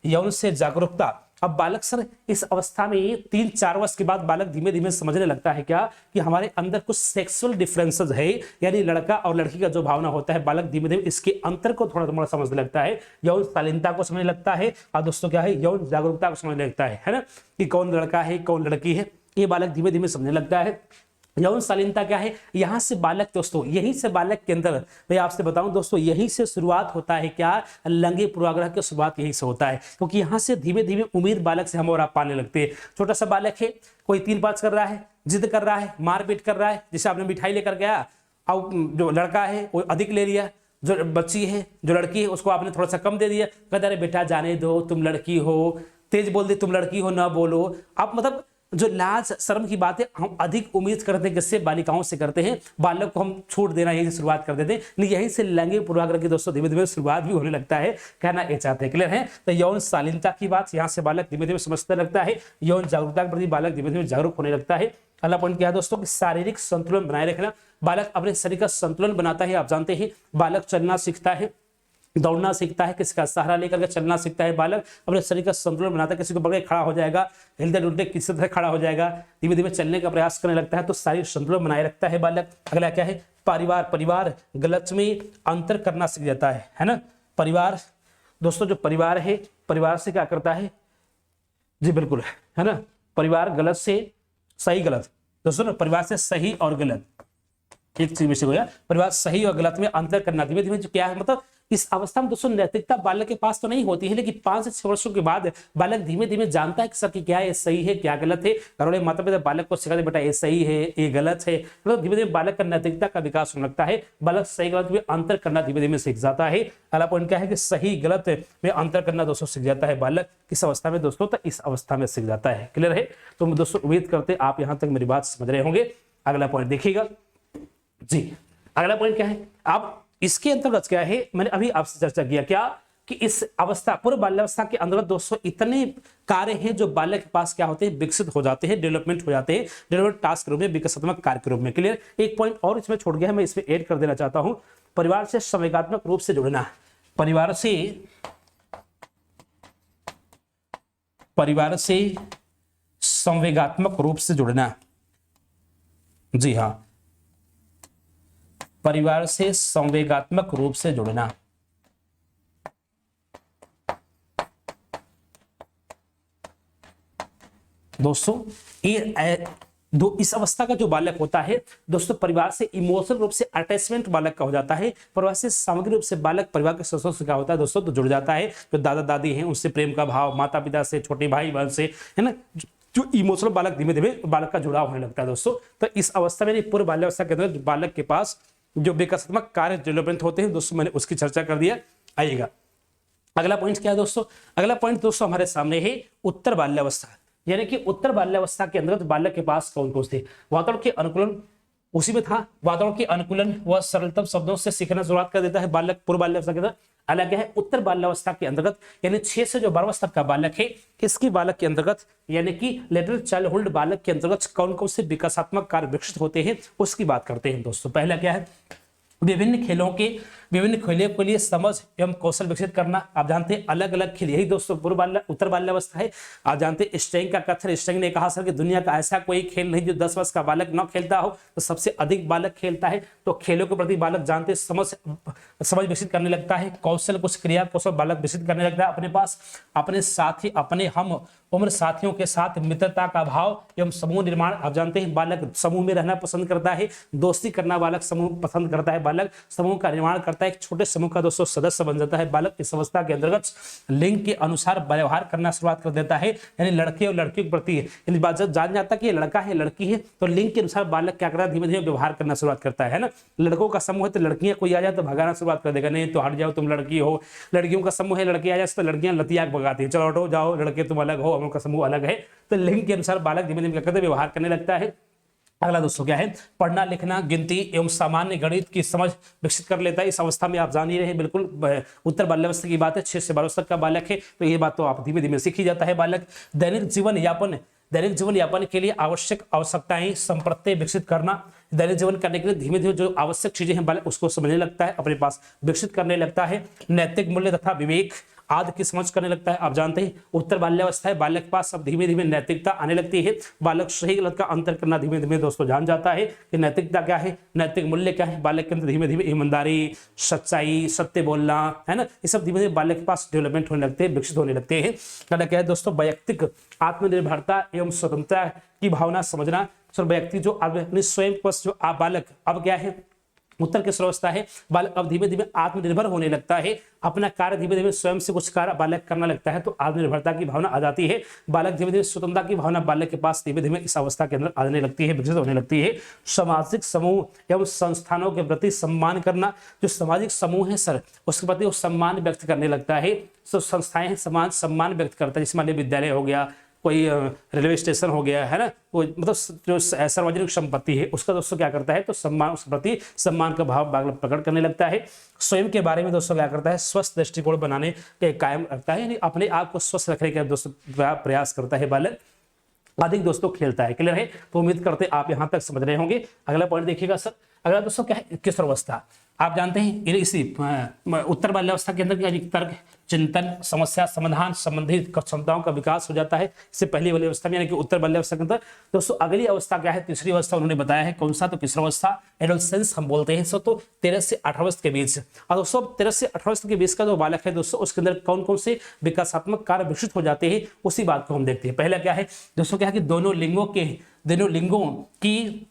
यौन से जागरूकता। अब बालक सर इस अवस्था में 3-4 वर्ष के बाद बालक धीमे धीमे समझने लगता है क्या कि हमारे अंदर कुछ सेक्सुअल डिफरेंसेस है, यानी लड़का और लड़की का जो भावना होता है, बालक धीमे धीमे इसके अंतर को थोड़ा थोड़ा समझने लगता है, यौन शालीनता को समझने लगता है, और दोस्तों क्या है, यौन जागरूकता को समझने लगता है ना, कि कौन लड़का है कौन लड़की है, ये बालक धीमे धीमे समझने लगता है। यौन शालीनता क्या है, यहां से बालक दोस्तों, यहीं से बालक के अंदर मैं आपसे बताऊं दोस्तों, यहीं से शुरुआत होता है क्या, लैंगिक पूर्वाग्रह की शुरुआत यहीं से होता है, क्योंकि यहां से धीमे धीमे उम्मीद बालक से हम और आप पाने लगते हैं। छोटा सा बालक है, कोई 3-5 कर रहा है, जिद कर रहा है, मारपीट कर रहा है, जैसे आपने मिठाई लेकर गया और जो लड़का है वो अधिक ले लिया, जो बच्ची है जो लड़की है उसको आपने थोड़ा सा कम दे दिया, कहते अरे बेटा जाने दो, तुम लड़की हो, तेज बोल दे, तुम लड़की हो ना बोलो। आप मतलब जो लाज शर्म की बात है हम अधिक उम्मीद करते हैं किससे, बालिकाओं से करते हैं, बालक को हम छूट देना यही से शुरुआत कर देते हैं, लेकिन यहीं से लैंगिक पूर्वाग्रह की दोस्तों धीमे धीमे शुरुआत भी होने लगता है, कहना ये चाहते हैं। क्लियर है, तो यौन शालीनता की बात यहाँ से बालक धीमे धीमे समझने लगता है, यौन जागरूकता के प्रति बालक धीमे धीमे जागरूक होने लगता है। अगला पॉइंट क्या है दोस्तों, कि शारीरिक संतुलन बनाए रखना। बालक अपने शरीर का संतुलन बनाता है, आप जानते हैं बालक चलना सीखता है, दौड़ना सीखता है, किसी का सहारा लेकर के चलना सीखता है, बालक अपने शरीर का संतुलन बनाता है, किसी को पकड़ के खड़ा हो जाएगा, हिलते डुलते किसी तरह खड़ा हो जाएगा, धीमे धीमे चलने का प्रयास करने लगता है, तो शारीरिक संतुलन बनाए रखता है बालक। अगला क्या है, परिवार गलत में अंतर करना सीख जाता है ना। परिवार दोस्तों, जो परिवार है, परिवार से क्या करता है, जी बिल्कुल है ना, परिवार गलत से सही गलत, दोस्तों परिवार से सही और गलत एक चीज में हो गया, परिवार सही और गलत में अंतर करना धीमे धीमे, जो क्या है मतलब इस अवस्था में दोस्तों नैतिकता बालक के पास तो नहीं होती है, लेकिन 5 से 6 वर्षों के बाद बालक धीमे धीमे जानता है कि सर क्या है, सही है क्या गलत है, घरों माता पिता बालक को सिखाते बेटा ये सही है ये गलत है, मतलब धीमे धीमे बालक का नैतिकता का विकास होने लगता है, बालक सही गलत में अंतर करना धीमे धीमे सीख जाता है। अगला पॉइंट क्या है कि सही गलत में अंतर करना दोस्तों सीख जाता है बालक किस अवस्था में दोस्तों, तो इस अवस्था में सीख जाता है। क्लियर है, तो दोस्तों उम्मीद करते आप यहाँ तक मेरी बात समझ रहे होंगे। अगला पॉइंट देखिएगा जी, अगला पॉइंट क्या है, आप इसके अंतर्गत क्या है, मैंने अभी आपसे चर्चा किया क्या कि इस अवस्था पूर्व बाल्यावस्था के अंतर्गत दोस्तों इतने कार्य हैं जो बालक के पास क्या होते हैं, विकसित हो जाते हैं, डेवलपमेंट हो जाते हैं, डेवलपमेंट टास्क के रूप में, विकासात्मक कार्य के रूप में। क्लियर, एक पॉइंट और इसमें छोड़ गया है, मैं इसमें ऐड कर देना चाहता हूं, परिवार से संवेगात्मक रूप से जुड़ना। परिवार से संवेगात्मक रूप से जुड़ना, जी हाँ, परिवार से संवेगात्मक रूप से जुड़ना। दोस्तों ये इस अवस्था का जो बालक होता है दोस्तों, परिवार से इमोशनल रूप से अटैचमेंट बालक का हो जाता है, परिवार से सामग्रिक रूप से बालक परिवार के सदस्यों से क्या होता है दोस्तों, तो जुड़ जाता है, जो दादा दादी हैं उनसे प्रेम का भाव, माता पिता से, छोटे भाई बहन से, है ना, जो इमोशनल बालक धीमे धीमे बालक का जुड़ाव होने लगता है दोस्तों। तो इस अवस्था में पूर्व बाल्यावस्था के अंदर बालक के पास जो विकासात्मक कार्य डेवलपमेंट होते हैं दोस्तों, मैंने उसकी चर्चा कर दिया। आइएगा अगला पॉइंट क्या है दोस्तों, अगला पॉइंट दोस्तों हमारे सामने है उत्तर बाल्यावस्था, यानी कि उत्तर बाल्यावस्था के अंदर बालक के पास कौन कौन थे, वातावरण के अनुकूलन उसी में था, वातावरण के अनुकूलन व सरलतम शब्दों से सीखना शुरुआत कर देता है बालक पूर्व बाल्यावस्था के अंदर। अलग है उत्तर बाल्यावस्था के अंतर्गत, यानी 6 से जो 12 वर्ष तक का बालक है, इसकी बालक के अंतर्गत यानी कि लेटर चाइल्डहुड बालक के अंतर्गत कौन कौन से विकासात्मक कार्य विकसित होते हैं उसकी बात करते हैं दोस्तों। पहला क्या है, विभिन्न खेलों के लिए समझ एवं कौशल विकसित करना। आप जानते हैं अलग अलग खेल, यही दोस्तों पूर्व बाल्य उत्तर बाल्यावस्था है। आप जानते हैं स्ट्रेंग का कथन, स्ट्रेंग ने कहा सर कि दुनिया का ऐसा कोई खेल नहीं जो 10 वर्ष का बालक न खेलता हो, तो सबसे अधिक बालक खेलता है। तो खेलों के प्रति बालक जानते समझ विकसित करने लगता है, कौशल कुछ क्रिया कौशल बालक विकसित करने लगता है अपने पास, अपने साथी अपने हम उम्र साथियों के साथ मित्रता का भाव एवं समूह निर्माण। आप जानते हैं बालक समूह में रहना पसंद करता है, दोस्ती करना बालक समूह पसंद करता है, बालक समूह का निर्माण करता है, एक छोटे समूह का दोस्तों सदस्य बन जाता है बालक। इस अवस्था के अंतर्गत लिंग के अनुसार व्यवहार करना शुरुआत कर देता है, यानी लड़के और लड़कियों के प्रति यदि जब जान जाता है कि लड़का है लड़की है तो लिंग के अनुसार बालक क्या करता है, धीमे धीमे व्यवहार करना शुरुआत करता है ना। लड़कों का समूह है तो लड़कियां कोई आ जाए तो भगाना शुरुआत कर देगा, नहीं तो हट जाओ तुम लड़की हो। लड़कियों का समूह है, लड़के आ जाए तो लड़कियां लतियाक भगाती है, चलो हटो जाओ लड़के तुम अलग हो, हम लोग का समूह अलग है। तो लिंग के अनुसार बालक धीमे धीमे क्या करते व्यवहार करने लगता है। अगला दोस्तों क्या है, पढ़ना लिखना गिनती एवं सामान्य गणित की समझ विकसित कर लेता है। इस अवस्था में आप जान ही रहे हैं, बिल्कुल उत्तर बाल्यावस्था की बात है, 6 से 12 वर्ष तक का बालक है, तो ये बात तो आप धीमे धीमे सीख ही जाता है बालक। दैनिक जीवन यापन के लिए आवश्यक आवश्यकताएं संप्रत्य विकसित करना, दैनिक जीवन करने के लिए धीमे धीमे जो आवश्यक चीजें हैं बालक उसको समझने लगता है, अपने पास विकसित करने लगता है। नैतिक मूल्य तथा विवेक आदि की समझ करने लगता है। आप जानते हैं उत्तर बाल्यावस्था है, बालक के पास अब धीमे धीमे नैतिकता आने लगती है, बालक सही गलत का अंतर करना धीमे धीमे दोस्तों जान जाता है कि नैतिकता क्या है, नैतिक मूल्य क्या है। बालक के अंदर धीमे धीमे ईमानदारी, सच्चाई, सत्य बोलना, है ना, ये सब धीमे धीमे बालक के पास डेवलपमेंट होने लगते हैं, विकसित होने लगते हैं। क्या है दोस्तों, वैयक्तिक आत्मनिर्भरता एवं स्वतंत्रता की भावना समझना। व्यक्ति जो अपने स्वयं पर जो बालक अब क्या है, उत्तर की अवस्था है, बालक अब धीमे धीमे आत्मनिर्भर होने लगता है, अपना कार्य धीमे धीमे स्वयं से कुछ कार्य बालक करना लगता है, तो आत्मनिर्भरता की भावना आ जाती है। बालक धीमे धीमे स्वतंत्रता की भावना बालक के पास धीमे धीमे इस अवस्था के अंदर आने लगती है, विकसित होने लगती है। सामाजिक समूह एवं संस्थानों के प्रति सम्मान करना, जो सामाजिक समूह है सर उसके प्रति वो सम्मान व्यक्त करने लगता है। तो संस्थाएं हैं, समाज सम्मान व्यक्त करता है, जिसमें विद्यालय हो गया, कोई रेलवे स्टेशन हो गया, है ना, वो मतलब जो सार्वजनिक संपत्ति है उसका दोस्तों क्या करता है, तो सम्मान, उस प्रति सम्मान का भाव बालक प्रकट करने लगता है। स्वयं के बारे में दोस्तों क्या करता है, स्वस्थ दृष्टिकोण बनाने के कायम रखता है, यानी अपने आप को स्वस्थ रखने का दोस्तों प्रयास करता है बालक। अधिक दोस्तों खेलता है। क्लियर है, तो उम्मीद करते आप यहां तक समझ रहे होंगे। अगला पॉइंट देखिएगा सर, अगला दोस्तों क्या है, किशोरावस्था। आप जानते हैं इसी उत्तर बाल्यावस्था के अंदर क्या तर्क, चिंतन, समस्या समाधान संबंधित क्षमताओं का विकास हो जाता है। इससे पहली वाली अवस्था में यानी कि उत्तर बाल्यावस्था के अंदर दोस्तों अगली अवस्था क्या है, तीसरी अवस्था उन्होंने बताया है, कौन सा, तो किशोरावस्था, एडोलसेंस हम बोलते हैं सो, तो 13 से 18 वर्ष के बीच। और दोस्तों 13 से 18 वर्ष के बीच का जो बालक है दोस्तों उसके अंदर कौन कौन से विकासात्मक कार्य विकसित हो जाते हैं, उसी बात को हम देखते हैं। पहला क्या है दोस्तों, क्या है कि दोनों लिंगों की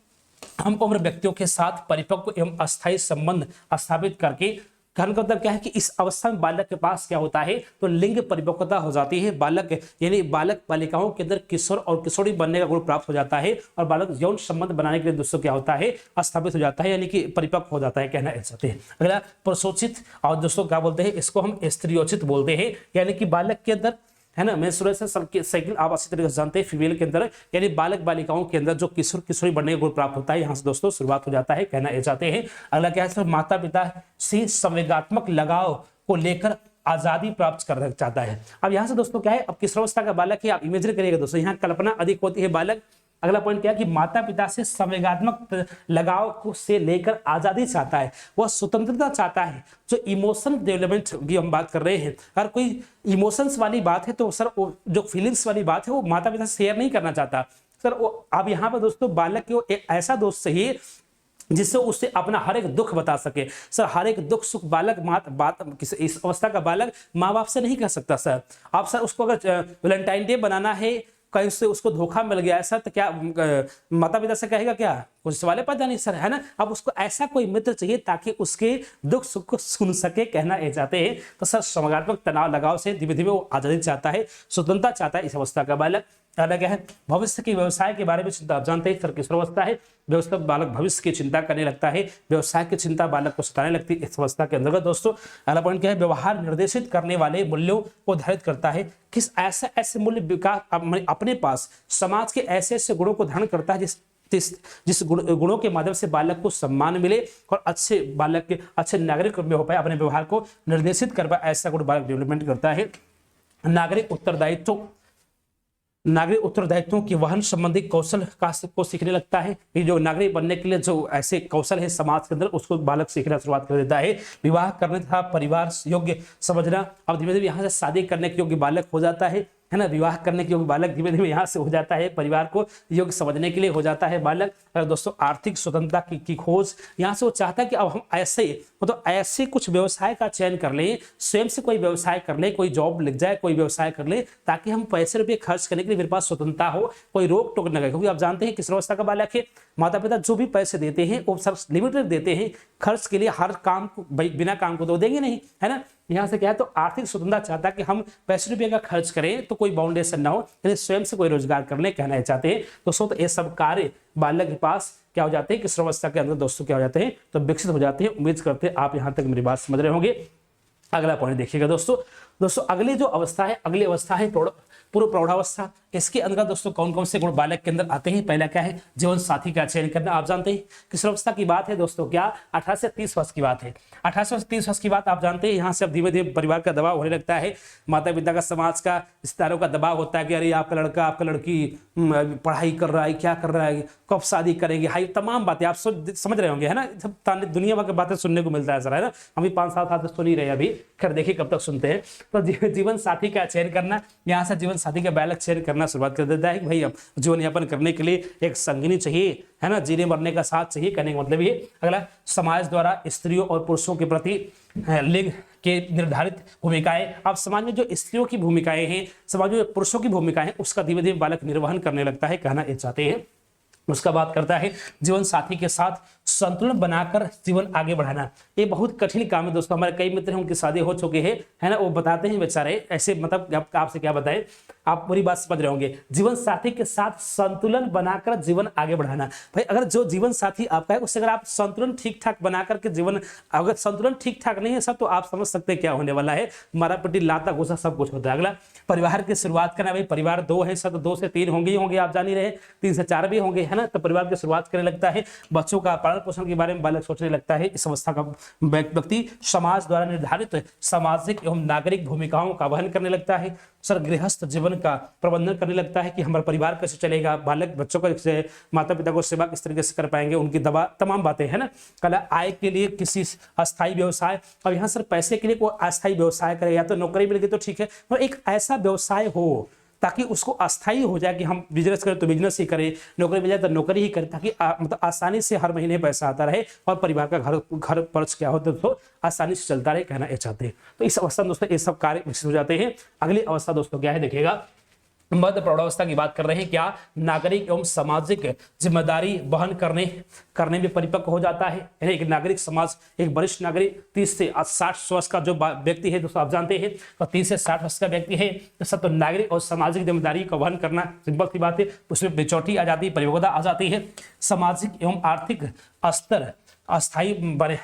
हम उम्र व्यक्तियों के साथ परिपक्व एवं अस्थायी संबंध स्थापित करके, कहने का मतलब क्या है कि इस अवस्था में बालक के पास क्या होता है, तो लिंग परिपक्वता हो जाती है। बालक यानी बालक बालिकाओं के अंदर किशोर और किशोरी बनने का गुण प्राप्त हो जाता है, और बालक यौन संबंध बनाने के लिए दोस्तों क्या होता है, स्थापित हो जाता है, यानी कि परिपक्व हो जाता है, कहना चाहते हैं। अगला प्रसोचित, और दोस्तों क्या बोलते हैं इसको, हम स्त्रियोचित बोलते हैं, यानी कि बालक के अंदर, है ना, मेंस्ट्रुएशन साइकिल आप अच्छी तरीके से जानते हैं, फीमेल के अंदर यानी बालक बालिकाओं के अंदर जो किशोर किशोरी बनने का गुण प्राप्त होता है, यहाँ से दोस्तों शुरुआत हो जाता है, कहना चाहते हैं। अगला क्या है, माता पिता से संवेगात्मक लगाव को लेकर आजादी प्राप्त करना चाहता है। अब यहाँ से दोस्तों क्या है, अब किशोरावस्था का बालक है, आप इमेजिन करिएगा दोस्तों, यहाँ कल्पना अधिक होती है बालक। अगला पॉइंट क्या है कि माता पिता से संवेगात्मक लगाव को से लेकर आजादी चाहता है, वह स्वतंत्रता चाहता है। जो इमोशन डेवलपमेंट की हम बात कर रहे हैं, अगर कोई इमोशंस वाली बात है तो सर जो फीलिंग्स वाली बात है वो माता पिता से शेयर नहीं करना चाहता सर। अब यहाँ पर दोस्तों बालक को एक ऐसा दोस्त चाहिए जिससे उससे अपना हर एक दुख बता सके सर। हर एक दुख सुख बालक इस अवस्था का बालक माँ बाप से नहीं कह सकता सर। आप सर उसको अगर वैलेंटाइन डे बनाना है, कहीं से उसको धोखा मिल गया ऐसा, तो क्या माता पिता से कहेगा, क्या कुछ सवाल पता नहीं सर, है ना। अब उसको ऐसा कोई मित्र चाहिए ताकि उसके दुख सुख को सुन सके, कहना ये चाहते हैं। तो सर संवेगात्मक तनाव लगाव से धीमे धीमे वो आजादी चाहता है, स्वतंत्रता चाहता है इस अवस्था का बालक। क्या है, भविष्य के व्यवसाय के बारे में चिंता। आप जानते हैं सर किशोरावस्था है, व्यवस्था बालक भविष्य की चिंता करने लगता है, व्यवसाय की चिंता बालक को सताने लगती है इस अवस्था के अंतर्गत। दोस्तों अगला पॉइंट क्या है, व्यवहार निर्देशित करने वाले मूल्यों को धारित करता है। किस ऐसे मूल्य विकास अपने पास समाज के ऐसे गुणों को धारण करता है जिस गुणों के माध्यम से बालक को सम्मान मिले और अच्छे बालक के अच्छे नागरिक में हो पाए, अपने व्यवहार को निर्देशित कर पाए, ऐसा गुण बालक डेवलपमेंट करता है। नागरिक उत्तरदायित्वों की वहन संबंधी कौशल को सीखने लगता है। ये जो नागरिक बनने के लिए जो ऐसे कौशल है समाज के अंदर, उसको बालक सीखना शुरुआत कर देता है। विवाह करने तथा परिवार योग्य समझना। अब धीमे धीमे यहाँ से शादी करने के योग्य बालक हो जाता है ना, विवाह करने के योग्य बालक धीमे धीमे यहाँ से हो जाता है, परिवार को योग्य समझने के लिए हो जाता है बालक। और दोस्तों आर्थिक स्वतंत्रता की खोज, यहाँ से वो चाहता है कि अब हम ऐसे कुछ व्यवसाय का चयन कर लें, स्वयं से कोई व्यवसाय कर ले, कोई जॉब लग जाए, कोई व्यवसाय कर ले, ताकि हम पैसे रुपये खर्च करने के लिए मेरे पास स्वतंत्रता हो, कोई रोक टोक न करे। क्योंकि आप जानते हैं किशोरावस्था का बालक है, माता पिता जो भी पैसे देते हैं वो सब लिमिटेड देते हैं खर्च के लिए, हर काम को बिना काम को तो देंगे नहीं, है ना। यहाँ से क्या है, तो आर्थिक स्वतंत्रता चाहता है कि हम पैसे रुपये का खर्च करें तो कोई बाउंडेशन ना हो, यानी स्वयं से कोई रोजगार करने कहना चाहते हैं। दोस्तों तो ये सब कार्य बालक के पास क्या हो जाते हैं, किशोरावस्था के अंदर दोस्तों क्या हो जाते हैं, तो विकसित हो जाते हैं। उम्मीद करते हैं आप यहाँ तक मेरी बात समझ रहे होंगे। अगला पॉइंट देखिएगा दोस्तों अगली जो अवस्था है, अगली अवस्था है पूर्व प्रौढ़ावस्था, इसके अंदर दोस्तों कौन कौन से गुण बालक के अंदर आते हैं? पहला क्या है? जीवन साथी का चयन करना। आप जानते हैं किशोरावस्था की बात है दोस्तों, क्या 18 से 30 वर्ष की बात है। 18 से 30 वर्ष की बात आप जानते हैं, यहाँ से अब धीमे धीमे परिवार का दबाव होने लगता है, माता पिता का, समाज का, रिश्तेदारों का दबाव होता है कि अरे आपका लड़का आपका लड़की पढ़ाई कर रहा है, क्या कर रहा है, कब शादी करेंगे, हाई तमाम बातें आप समझ रहे होंगे, है ना। सब दुनिया भर की बातें सुनने को मिलता है सर, है ना। हम भी 5-7 साल से सुन ही रहे अभी, खैर देखिए कब तक सुनते हैं। तो जीवन साथी का चयन करना, यहाँ से जीवन साथी का बालक चयन करना शुरुआत कर देता है कि भाई अब जीवन यापन करने के लिए एक संगिनी चाहिए, है ना, जीने मरने का साथ चाहिए। कहने का मतलब ये। अगला, समाज द्वारा स्त्रियों और पुरुषों के प्रति लिंग के निर्धारित भूमिकाएं। अब समाज में जो स्त्रियों की भूमिकाएं हैं, समाज में पुरुषों की भूमिकाएं, उसका धीमे धीमे बालक निर्वहन करने लगता है, कहना ये चाहते हैं। उसका बात करता है जीवन साथी के साथ संतुलन बनाकर जीवन आगे बढ़ाना। ये बहुत कठिन काम है दोस्तों। हमारे कई मित्र हैं, उनकी शादी हो चुके हैं, है ना, वो बताते हैं बेचारे ऐसे, मतलब आपसे क्या बताएं, आप पूरी बात समझ रहे होंगे। जीवन साथी के साथ संतुलन बनाकर जीवन आगे बढ़ाना। भाई अगर जो जीवन साथी आपका है उससे अगर आप संतुलन ठीक ठाक बना करके जीवन, अगर संतुलन ठीक ठाक नहीं है सब, तो आप समझ सकते हैं क्या होने वाला है। मारा पट्टी लाता घुसा सब कुछ होता है। अगला, परिवार की शुरुआत करना। भाई परिवार 2 है सर, तो 2 से 3 होंगे ही होंगे, आप जान ही रहे, 3 से 4 भी होंगे, है ना। तो परिवार की शुरुआत करने लगता है, बच्चों का पालन पोषण के बारे में बालक सोचने लगता है। इस अवस्था का व्यक्ति समाज द्वारा निर्धारित सामाजिक एवं नागरिक भूमिकाओं का वहन करने लगता है। सर गृहस्थ जीवन का प्रबंधन करने लगता है कि हमारा परिवार कैसे चलेगा, बालक बच्चों को माता पिता को सेवा किस तरीके से कर पाएंगे, उनकी दवा, तमाम बातें, है ना। कला, आय के लिए किसी अस्थायी व्यवसाय। अब यहाँ सर पैसे के लिए कोई अस्थायी व्यवसाय करे, या तो नौकरी मिल गई तो ठीक है, और एक ऐसा व्यवसाय हो ताकि उसको अस्थायी हो जाए कि हम बिजनेस करें तो बिजनेस ही करें, नौकरी मिल जाए तो नौकरी ही करें, ताकि मतलब आसानी से हर महीने पैसा आता रहे और परिवार का घर खर्च क्या हो तो आसानी से चलता रहे, कहना ये चाहते हैं। तो इस अवस्था में दोस्तों ये सब कार्य विकसित हो जाते हैं। अगली अवस्था दोस्तों क्या है देखिएगा, मध्य प्रौढ़ावस्था की बात कर रहे हैं। क्या? नागरिक एवं सामाजिक जिम्मेदारी वहन करने में परिपक्व हो जाता है। एक नागरिक समाज, एक वरिष्ठ नागरिक 30 से 60 वर्ष का जो व्यक्ति है दोस्तों, आप जानते हैं, तो 30 से 60 वर्ष का व्यक्ति है तो सब, तो नागरिक और सामाजिक जिम्मेदारी का वहन करना सिंपल सी बात है। उसमें मेच्योरिटी आ जाती है, परिपक्वता आ जाती है। सामाजिक एवं आर्थिक स्तर अस्थायी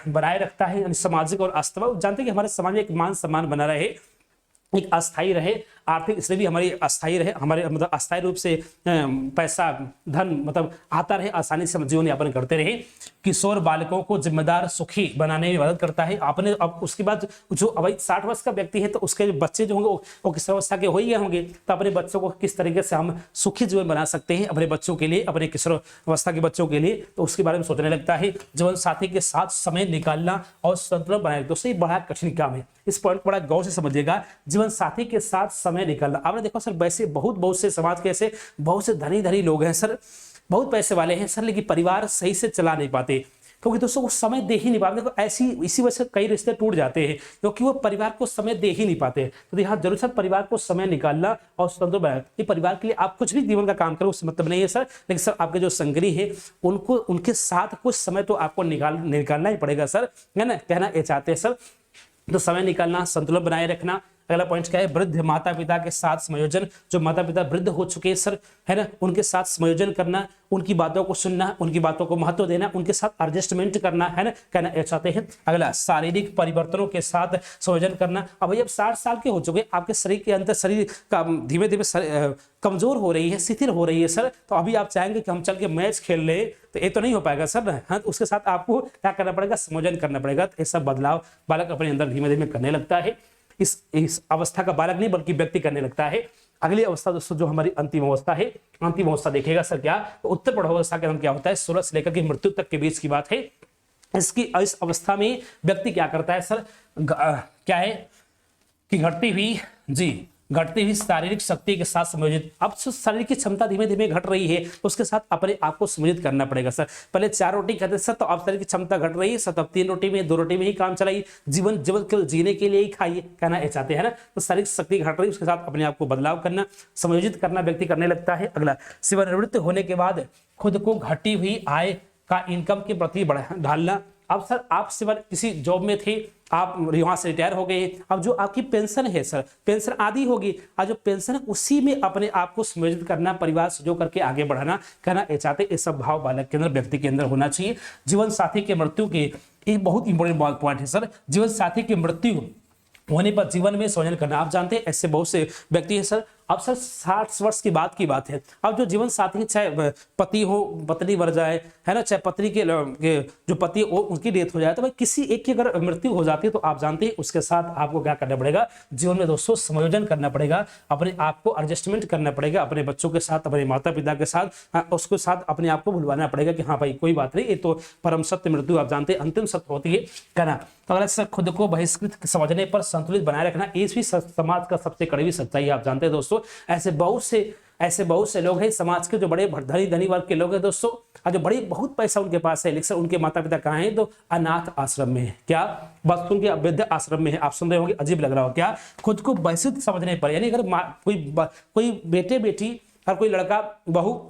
बनाए रखता है, यानी सामाजिक और अस्थायी, जानते हैं कि हमारे समाज में एक मान सम्मान बना रहे, एक अस्थायी रहे, आर्थिक इसलिए भी हमारी अस्थायी रहे, हमारे मतलब अस्थायी रूप से पैसा धन मतलब आता रहे, आसानी से जीवन यापन करते रहे। किशोर बालकों को जिम्मेदार सुखी बनाने में मदद करता है। आपने अब उसके बाद जो अब 60 वर्ष का व्यक्ति है तो उसके बच्चे जो होंगे वो किस अवस्था के हो ही गए होंगे, तो अपने बच्चों को किस तरीके से हम सुखी जीवन बना सकते हैं अपने बच्चों के लिए, अपने किशोर अवस्था के बच्चों के लिए, तो उसके बारे में सोचने लगता है। जीवन साथी के साथ समय निकालना और संतुलन बनाए, दोस्तों ये बड़ा कठिन काम है, इस पॉइंट बड़ा गौर से समझिएगा। जीवन साथी के साथ समय निकालना, आपने देखो सर वैसे बहुत से समाज के ऐसे बहुत से धनी लोग हैं सर, बहुत पैसे वाले हैं सर, लेकिन परिवार सही से चला नहीं पाते, क्योंकि दोस्तों वो समय दे ही नहीं पाते। देखो ऐसी इसी वजह से कई रिश्ते टूट जाते हैं, क्योंकि वो परिवार को समय दे ही नहीं पाते। तो यहाँ जरूर सर परिवार को समय निकालना और स्वतंत्र बनाना। ये परिवार के लिए आप कुछ भी जीवन का काम करो उससे मतलब नहीं है सर, लेकिन सर आपके जो संगी है उनको, उनके साथ कुछ समय तो आपको निकालना ही पड़ेगा सर, है ना, कहना ये चाहते हैं सर। तो समय निकालना, संतुलन बनाए रखना। अगला पॉइंट क्या है? वृद्ध माता पिता के साथ समायोजन, जो माता पिता वृद्ध हो चुके हैं सर, है ना, उनके साथ समायोजन करना, उनकी बातों को सुनना, उनकी बातों को महत्व देना, उनके साथ एडजस्टमेंट करना, है ना, कहना ये चाहते हैं। अगला, शारीरिक परिवर्तनों के साथ समायोजन करना। अब भाई अब 60 साल के हो चुके, आपके शरीर के अंदर शरीर का धीमे धीमे कमजोर हो रही है, शिथिल हो रही है सर, तो अभी आप चाहेंगे कि हम चल के मैच खेल ले, तो ये तो नहीं हो पाएगा सर, हाँ, उसके साथ आपको क्या करना पड़ेगा? समायोजन करना पड़ेगा। तो ये सब बदलाव बालक अपने अंदर धीमे धीमे करने लगता है। इस अवस्था का बालक नहीं बल्कि व्यक्ति करने लगता है। अगली अवस्था दोस्तों जो हमारी अंतिम अवस्था है, अंतिम अवस्था देखिएगा सर क्या, तो उत्तर प्रौढ़ावस्था के अंदर क्या होता है? 16 से लेकर के मृत्यु तक के बीच की बात है। इस अवस्था में व्यक्ति क्या करता है सर? क्या है कि घटती हुई शारीरिक शक्ति के साथ संयोजित, अब शरीर की क्षमता धीमे धीमे घट रही है, उसके साथ अपने आप को संयोजित करना पड़ेगा सर। पहले 4 रोटी खाते सर, तो अब शरीर की क्षमता घट रही है सर, तब 3 रोटी में 2 रोटी में ही काम चलाइए, जीवन केवल जीने के लिए ही खाइए, कहना ये चाहते हैं ना। तो शारीरिक शक्ति घट रही है, उसके साथ अपने आप को बदलाव करना, समायोजित करना व्यक्ति करने लगता है। अगला, सेवानिवृत्त होने के बाद खुद को घटी हुई आय का इनकम के प्रति ढालना। अब सर आप सिवाय किसी जॉब में थे, आप वहां से रिटायर हो गए, अब जो आपकी पेंशन है सर, पेंशन आदि होगी, आज जो पेंशन है उसी में अपने आप को समायोजित करना, परिवार से जो करके आगे बढ़ाना, कहना ये चाहते। ये सब भाव बालक के अंदर, व्यक्ति के अंदर होना चाहिए। जीवन साथी के मृत्यु के एक बहुत इंपॉर्टेंट पॉइंट है सर, जीवन साथी की मृत्यु होने पर जीवन में संयोजन करना। आप जानते हैं ऐसे बहुत से व्यक्ति हैं सर, अब सर 60 वर्ष की बात है। अब जो जीवन साथी चाहे पति हो, पत्नी मर जाए, है ना, चाहे पत्नी के जो पति हो उनकी डेथ हो जाए, तो भाई किसी एक की अगर मृत्यु हो जाती है तो आप जानते हैं उसके साथ आपको क्या करना पड़ेगा, जीवन में दोस्तों समायोजन करना पड़ेगा, अपने आप को एडजस्टमेंट करना पड़ेगा, अपने बच्चों के साथ, अपने माता पिता के साथ, उसके साथ अपने आप को भुलवाना पड़ेगा कि हाँ भाई कोई बात नहीं, ये तो परम सत्य मृत्यु आप जानते हैं अंतिम सत्य होती है, कहना। तो अगला सर, खुद को बहिष्कृत समझने पर संतुलित बनाए रखना, ये भी समाज का सबसे कड़वी सच्चाई आप जानते हैं दोस्तों। ऐसे बहुत से लोग हैं समाज के जो बड़े धनी वर्ग के लोग हैं दोस्तों, और जो बड़ी बहुत पैसा उनके पास है, लेकिन उनके माता पिता कहाँ हैं, तो अनाथ आश्रम में है। क्या बस उनके वृद्ध आश्रम में है। आप सुन रहे होंगे, अजीब लग रहा हो क्या, खुद को बहिष्कृत समझने पर, यानी अगर कोई बेटे बेटी और कोई लड़का बहू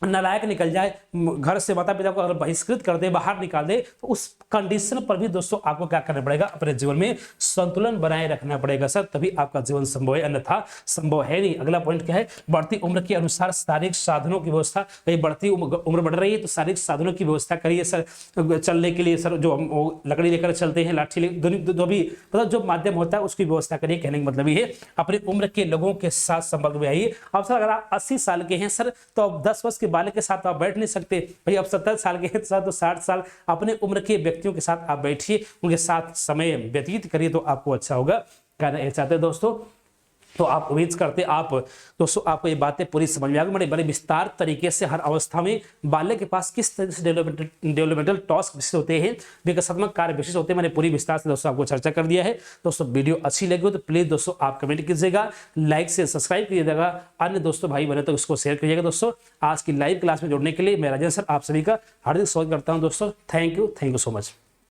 नालायक निकल जाए, घर से माता पिता को अगर बहिष्कृत कर दे, बाहर निकाल दे, तो उस कंडीशन पर भी दोस्तों आपको क्या करना पड़ेगा, अपने जीवन में संतुलन बनाए रखना पड़ेगा सर, तभी आपका जीवन संभव है, अन्यथा संभव है नहीं। अगला पॉइंट क्या है, बढ़ती उम्र के अनुसार शारीरिक साधनों की व्यवस्था। कहीं बढ़ती उम्र बढ़ रही है तो शारीरिक साधनों की व्यवस्था करिए सर, चलने के लिए सर जो हम लकड़ी लेकर चलते हैं, लाठी जो भी मतलब जो माध्यम होता है उसकी व्यवस्था करिए। कहने का मतलब ये है अपनी उम्र के लोगों के साथ संपर्क में आइए। अब सर अगर आप 80 साल के हैं सर, तो अब 10 वर्ष के बालक के साथ आप बैठ नहीं सकते भाई, अब 70 साल के हैं तो 60 साल अपने उम्र के व्यक्तियों के साथ आप बैठिए, उनके साथ समय व्यतीत करिए, तो आपको अच्छा होगा। कहना ये चाहते हैं दोस्तों। तो आप उम्मीद करते आप दोस्तों आपको ये बातें पूरी समझ में आ गई, बड़े विस्तार तरीके से हर अवस्था में बाल्य के पास किस तरह से डेवलपमेंटल टास्क विशेष होते हैं, विकासात्मक कार्य विशेष होते हैं, मैंने पूरी विस्तार से दोस्तों आपको चर्चा कर दिया है। दोस्तों वीडियो अच्छी लगी हो तो प्लीज दोस्तों आप कमेंट कीजिएगा, लाइक से सब्सक्राइब कीजिएगा, अन्य दोस्तों भाई बने तो इसको शेयर करिएगा। दोस्तों आज की लाइव क्लास में जुड़ने के लिए मैं राजेंद्र सर आप सभी का हार्दिक स्वागत करता हूँ दोस्तों। Thank you so much.